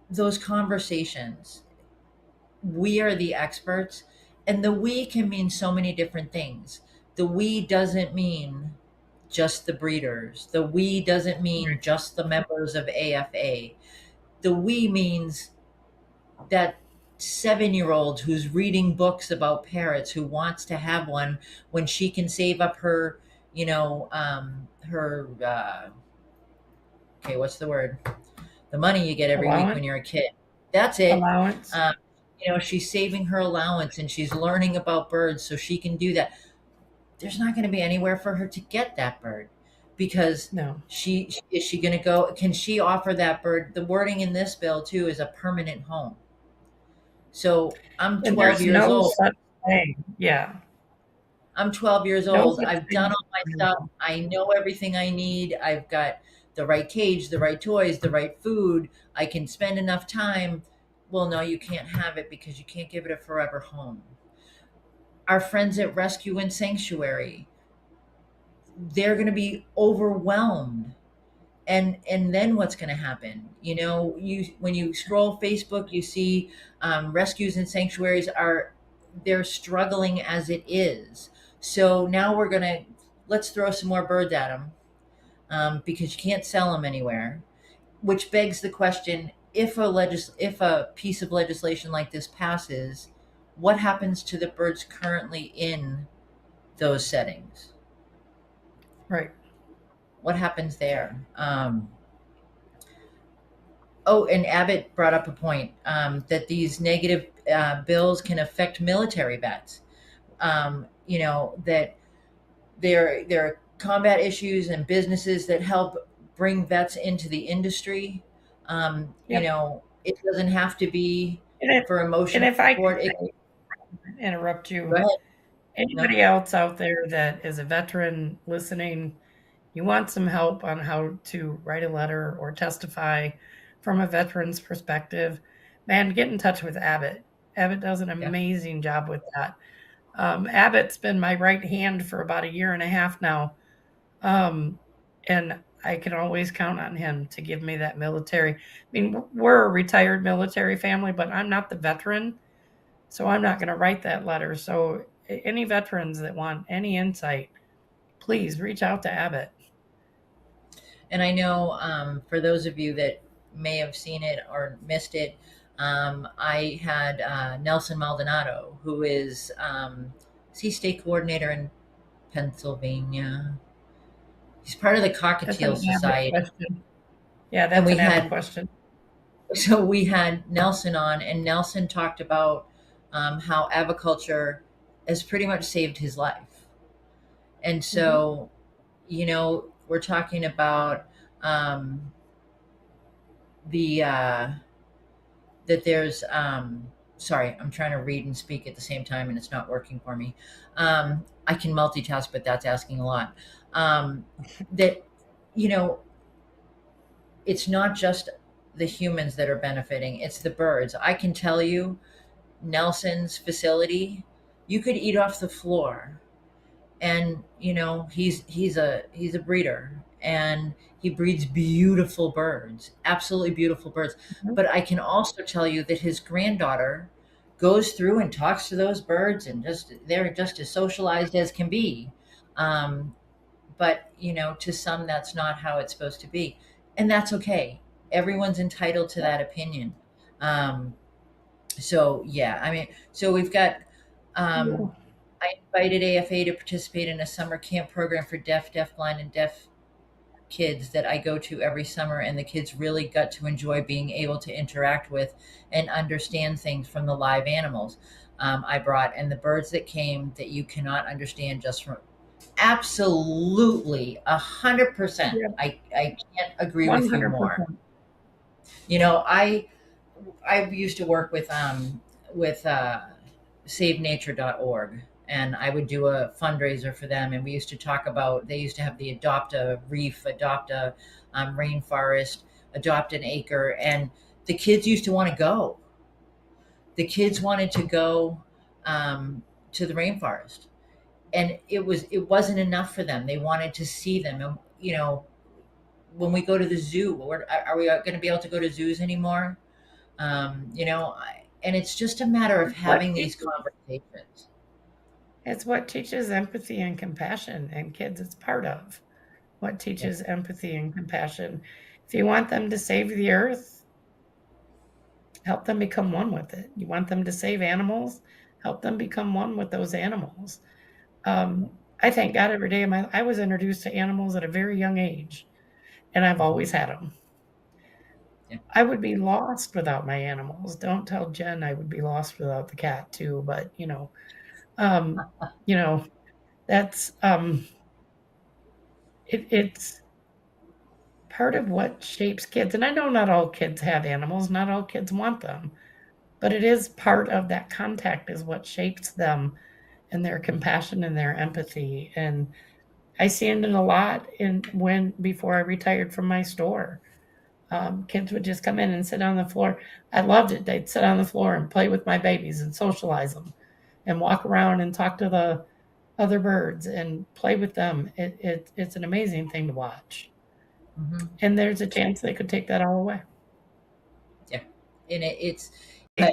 those conversations, we are the experts, and the we can mean so many different things. The we doesn't mean just the breeders. The we doesn't mean Right. just the members of AFA. The we means that 7-year old who's reading books about parrots who wants to have one when she can save up her, her, okay, what's the word? The money you get every week when Allowance. you're a kid. That's it. Allowance. Um, she's saving her allowance and she's learning about birds so she can do that. There's not going to be anywhere for her to get that bird because No. she is she going to go, can she offer that bird? The wording in this bill too is a permanent home. So I'm And 12 there's years no old. such thing. Yeah. I'm 12 years No old. such I've thing done as all my permanent stuff. home. I know everything I need. I've got the right cage, the right toys, the right food. I can spend enough time. Well, no, you can't have it because you can't give it a forever home. Our friends at Rescue and Sanctuary, they're going to be overwhelmed. And then what's going to happen? You when you scroll Facebook, you see rescues and sanctuaries they're struggling as it is. So now let's throw some more birds at them because you can't sell them anywhere. Which begs the question: if a piece of legislation like this passes, what happens to the birds currently in those settings? Right. What happens there? Oh, and Abbott brought up a point that these negative bills can affect military vets. That there are combat issues and businesses that help bring vets into the industry. Yep. It doesn't have to be And if, for and emotional if I could support. interrupt Go you, ahead. No, anybody else out there that is a veteran listening, you want some help on how to write a letter or testify from a veteran's perspective, man, get in touch with Abbott. Abbott does an yeah. amazing job with that. Abbott's been my right hand for about a year and a half now. Um, and I can always count on him to give me that military. I mean, we're a retired military family, but I'm not the veteran, so I'm not going to write that letter. So, any veterans that want any insight, please reach out to Abbott. And I know for those of you that may have seen it or missed it, I had Nelson Maldonado, who is he state coordinator in Pennsylvania? He's part of the That's Cockatiel an Abbott Society. question. Yeah, And that's an Abbott question. we had Nelson on, and Nelson talked about how aviculture has pretty much saved his life. And Mhm. so, we're talking about the that there's sorry, I'm trying to read and speak at the same time and it's not working for me. I can multitask, but that's asking a lot. That you know it's not just the humans that are benefiting, it's the birds. I can tell you, Nelson's facility, you could eat off the floor. And he's a breeder, and he breeds beautiful birds, absolutely beautiful birds. Mhm. But I can also tell you that his granddaughter goes through and talks to those birds, and they're just as socialized as can be. But to some, that's not how it's supposed to be, and that's okay. Everyone's entitled to that opinion. um, so yeah, I mean, so we've got Yeah. I invited AFA to participate in a summer camp program for deaf, deafblind, and deaf kids that I go to every summer, and the kids really got to enjoy being able to interact with and understand things from the live animals I brought, and the birds that came that you cannot understand just from absolutely 100%. Yeah. I can't agree with you more. 100%. You know, I used to work with SaveNature.org. and I would do a fundraiser for them. And we used to talk about, they used to have the adopt a reef, adopt a rainforest, adopt an acre. And the kids used to want to go. The kids wanted to go to the rainforest. And it wasn't enough for them. They wanted to see them. And, when we go to the zoo, are we going to be able to go to zoos anymore? And it's just a matter of having these conversations. It's what teaches empathy and compassion, and kids, it's part of what teaches empathy and compassion. If you want them to save the earth, help them become one with it. You want them to save animals, help them become one with those animals. I thank God every day I was introduced to animals at a very young age, and I've always had them. Yeah. I would be lost without my animals. Don't tell Jen I would be lost without the cat too, but that's it's part of what shapes kids. And I know not all kids have animals, not all kids want them, but it is part of that contact is what shapes them and their compassion and their empathy. And I seen it a lot before I retired from my store. Kids would just come in and sit on the floor. I loved it. They'd sit on the floor and play with my babies and socialize them and walk around and talk to the other birds and play with them. It's an amazing thing to watch. Mm-hmm. And there's a chance they could take that all away. Yeah. And it's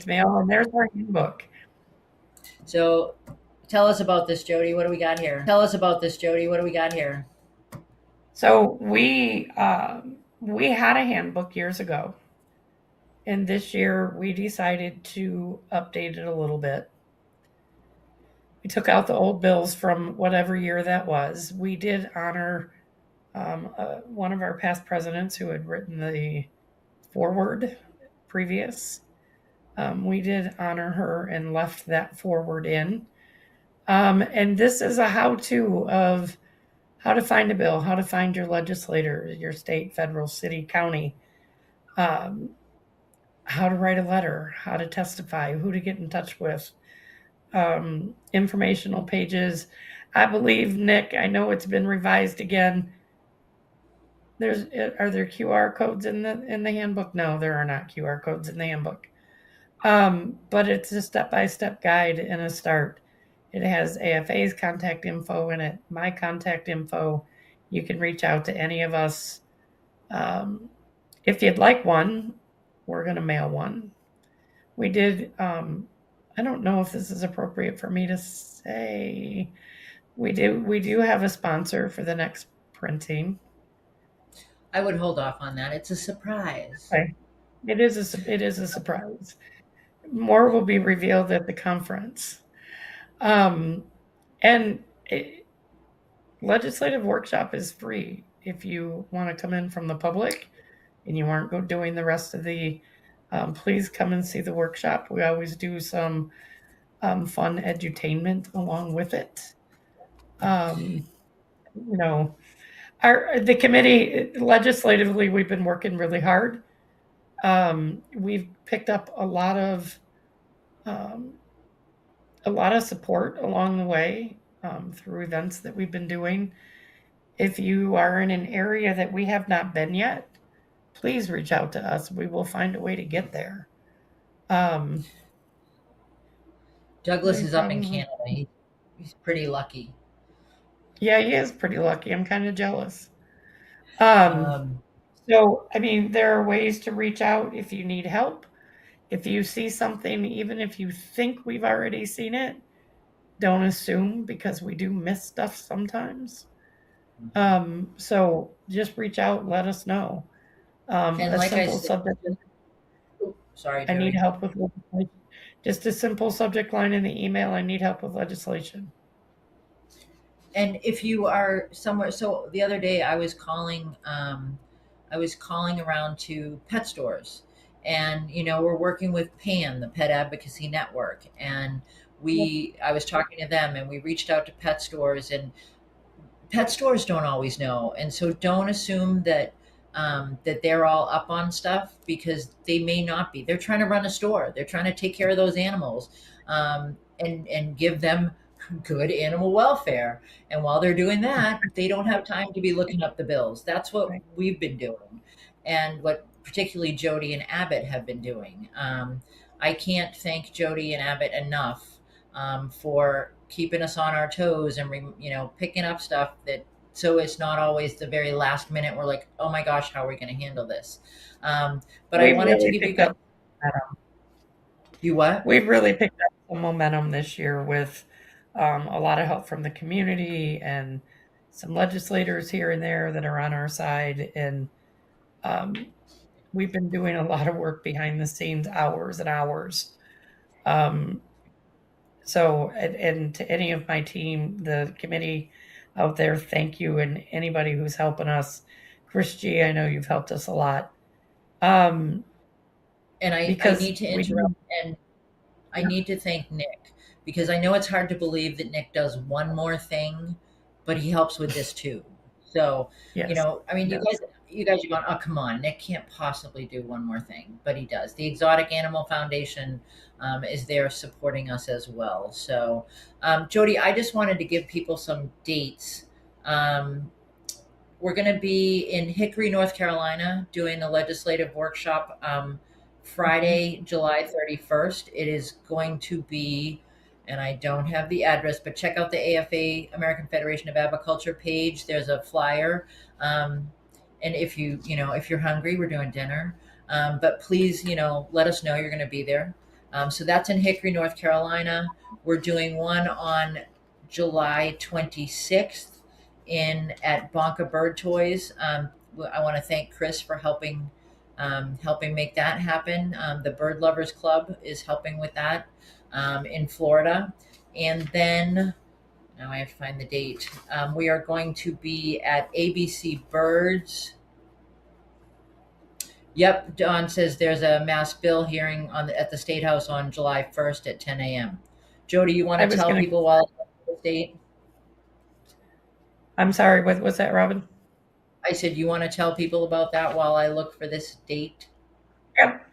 mail, and there's our handbook. So tell us about this, Jodie. What do we got here? Tell us about this, Jodie. What do we got here? So we had a handbook years ago, and this year we decided to update it a little bit. We took out the old bills from whatever year that was. We did honor one of our past presidents who had written the foreword previous. We did honor her and left that foreword in. And this is a how-to of how to find a bill, how to find your legislator, your state, federal, city, county, how to write a letter, how to testify, who to get in touch with, informational pages. I believe, Nick, I know it's been revised again. Are there QR codes in the handbook? No, there are not QR codes in the handbook. But it's a step-by-step guide and a start. It has AFA's contact info in it, my contact info. You can reach out to any of us. If you'd like one, we're going to mail one. We did, I don't know if this is appropriate for me to say. We do have a sponsor for the next printing. I would hold off on that. It's a surprise. Okay. It is a surprise. More will be revealed at the conference. Legislative workshop is free if you want to come in from the public and you aren't doing the rest of the, please come and see the workshop. We always do some fun edutainment along with it. The committee legislatively, we've been working really hard. We've picked up a lot of support along the way through events that we've been doing. If you are in an area that we have not been yet, please reach out to us. We will find a way to get there. Douglas is up in Canada. He's pretty lucky. Yeah, he is pretty lucky. I'm kind of jealous. So, I mean, there are ways to reach out if you need help. If you see something, even if you think we've already seen it, don't assume, because we do miss stuff sometimes. So just reach out, let us know. And like I said, subject. Sorry, I need help with legislation. Just a simple subject line in the email. I need help with legislation. And if you are somewhere, so the other day I was calling around to pet stores, and we're working with PAN, the Pet Advocacy Network, and I was talking to them, and we reached out to pet stores, and pet stores don't always know, and so don't assume that that they're all up on stuff, because they may not be. They're trying to run a store. They're trying to take care of those animals, and give them good animal welfare. And while they're doing that, they don't have time to be looking up the bills. That's what Right. we've been doing, and what particularly Jody and Abbott have been doing. I can't thank Jody and Abbott enough for keeping us on our toes and picking up stuff that, so it's not always the very last minute we're like, oh my gosh, how are we going to handle this? But I We've wanted to really give you picked guys, up momentum. you what? We've really picked up some momentum this year with a lot of help from the community and some legislators here and there that are on our side. And um, we've been doing a lot of work behind the scenes, hours and hours. Um, and to any of my team, the committee out there, thank you. And anybody who's helping us, Chris G, I know you've helped us a lot. Um, And I because need to we, interrupt, and I yeah, need to thank Nick, because I know it's hard to believe that Nick does one more thing, but he helps with this too. So, yes, I mean, yes. you guys are going, oh, come on, Nick can't possibly do one more thing, but he does. The Exotic Animal Foundation is there supporting us as well. So, Jody, I just wanted to give people some dates. Um, we're going to be in Hickory, North Carolina, doing a legislative workshop Mhm. Friday, July 31st. It is going to be, and I don't have the address, but check out the AFA, American Federation of Aviculture page. There's a flyer. And if you're hungry, we're doing dinner. But please, let us know you're going to be there. So that's in Hickory, North Carolina. We're doing one on July 26th in at Bonka Bird Toys. I want to thank Chris for helping make that happen. The Bird Lovers Club is helping with that in Florida, and then now I have to find the date. We are going to be at ABC Birds. Yep, Don says there's a Mass bill hearing at the State House on July 1st at 10 a.m. Jody, you want I to was tell going to, people while I the date? I'm sorry, what was that, Robin? I said, you want to tell people about that while I look for this date? Yep.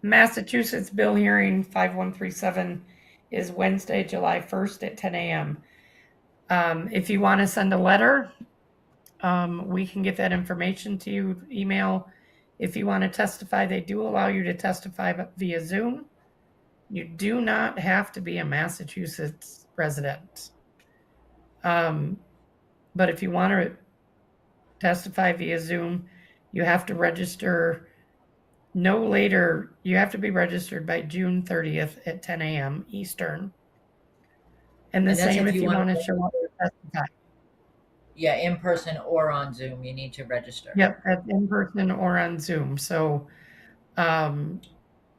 Massachusetts bill hearing 5137 is Wednesday, July 1st at 10 a.m. If you want to send a letter, we can get that information to you, email. If you want to testify, they do allow you to testify via Zoom. You do not have to be a Massachusetts resident. But if you want to testify via Zoom, you have to register you have to be registered by June 30th at 10 a.m. Eastern. And the And that's same if if you you want want to to, show up to testify. yeah, in person or on Zoom, you need to register. Yep, in person or on Zoom. So um,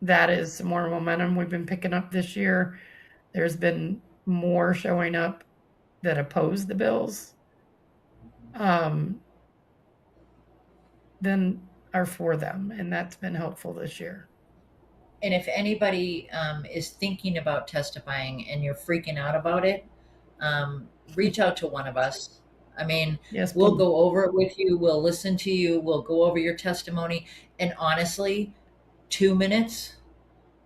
that is some more momentum we've been picking up this year. There's been more showing up that oppose the bills um, than are for them, and that's been helpful this year. And if anybody is thinking about testifying and you're freaking out about it, reach out to one of us. I mean, Yes, we'll please. go over it with you. We'll listen to you. We'll go over your testimony. And honestly, 2 minutes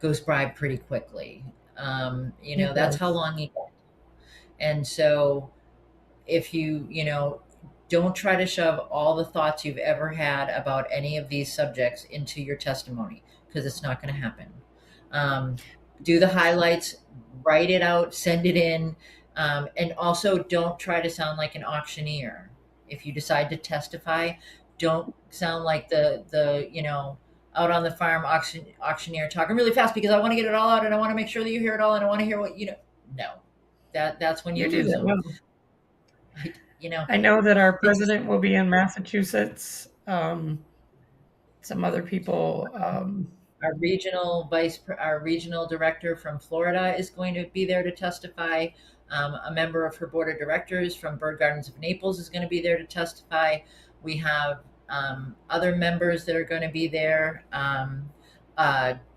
goes by pretty quickly. It That's how does. long you get. And so if don't try to shove all the thoughts you've ever had about any of these subjects into your testimony, because it's not going to happen. um, do the highlights, write it out, send it in, and also don't try to sound like an auctioneer. If you decide to testify, don't sound like the out on the farm auctioneer talking really fast, because I want to get it all out and I want to make sure that you hear it all and I want to hear what no, that's when you You do lose that them. well. I, you know I know that our this is president will be in Massachusetts. Some other people. our regional director from Florida is going to be there to testify. A member of her board of directors from Bird Gardens of Naples is going to be there to testify. We have other members that are going to be there.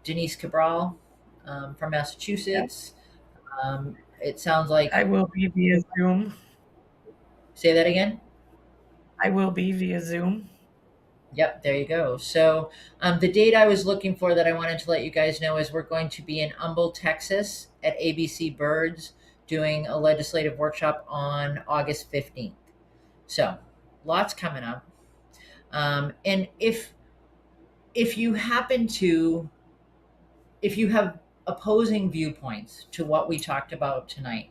Denise Cabral from Yeah, Massachusetts. It sounds like, I will be via Zoom. say that again. I will be via Zoom. Yep, there you go. So the date I was looking for that I wanted to let you guys know is we're going to be in Humble, Texas at ABC Birds doing a legislative workshop on August 15th. So lots coming up. And if you happen to, if you have opposing viewpoints to what we talked about tonight,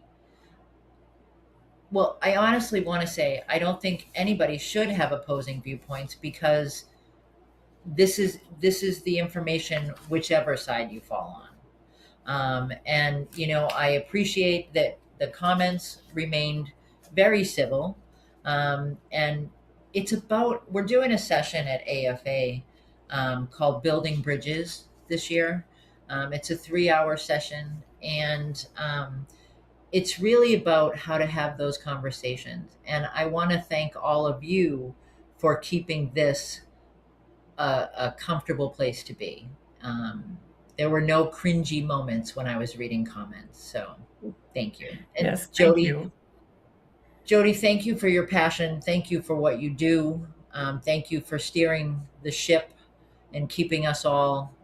well, I honestly want to say I don't think anybody should have opposing viewpoints, because this is the information whichever side you fall on. And I appreciate that the comments remained very civil. And it's about, we're doing a session at AFA called Building Bridges this year. It's a 3-hour session, and it's really about how to have those conversations. And I want to thank all of you for keeping this a comfortable place to be. There were no cringy moments when I was reading comments. So thank you. And Yes, Jodie, thank you. Jodie, thank you for your passion. Thank you for what you do. Thank you for steering the ship and keeping us all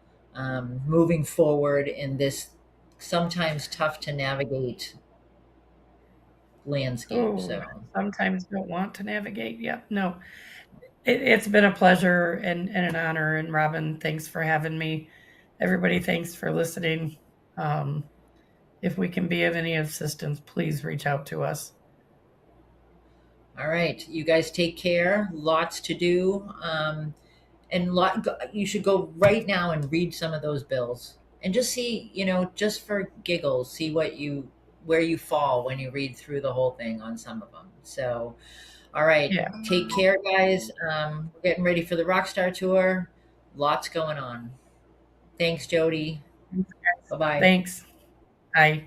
moving forward in this sometimes tough to navigate landscape. Oh, So sometimes don't want to navigate. Yep. No, it's been a pleasure and an honor. And Robin, thanks for having me. Everybody, thanks for listening. If we can be of any assistance, please reach out to us. all right, you guys take care. Lots to do. And you should go right now and read some of those bills and just see, just for giggles, see where you fall when you read through the whole thing on some of them. So, all right, Yeah. take care, guys. We're getting ready for the Rockstar Tour. Lots going on. Thanks, Jodie. Bye-bye. Thanks. Bye.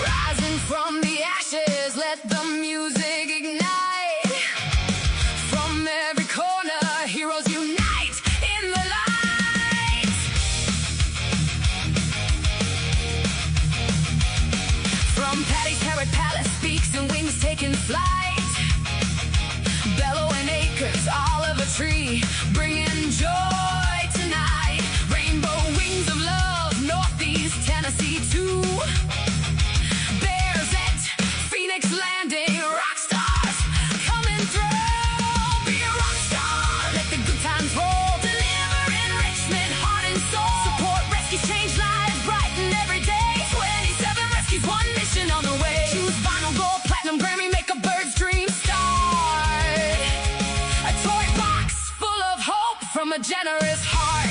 Rising from the ashes, let the music ignite. From every corner, heroes unite in the light. From Patty's Parrot Palace, beaks and wings taking flight. Bellowing acres, all of a tree, bringing joy tonight. Rainbow wings of love, Northeast Tennessee too. Bears at Phoenix Landing, rock stars coming through. Be a rock star, let the good times roll. Deliver enrichment, heart and soul. Support rescues, change lives, brighten every day. 27 rescues, one mission on the way. Choose vinyl, gold, platinum, Grammy, make a bird's dream start. A toy box full of hope from a generous heart.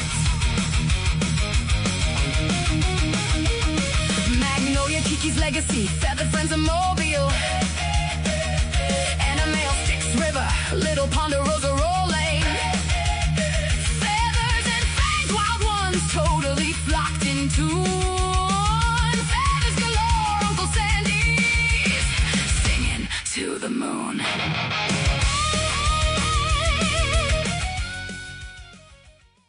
Magnolia, Kiki's Legacy, Feather Friends of Mobile. Animal Sticks River, Little Ponderosa rolling. Feathers and fangs, wild ones totally flocked in tune. Feathers galore, Uncle Sandy's singing to the moon.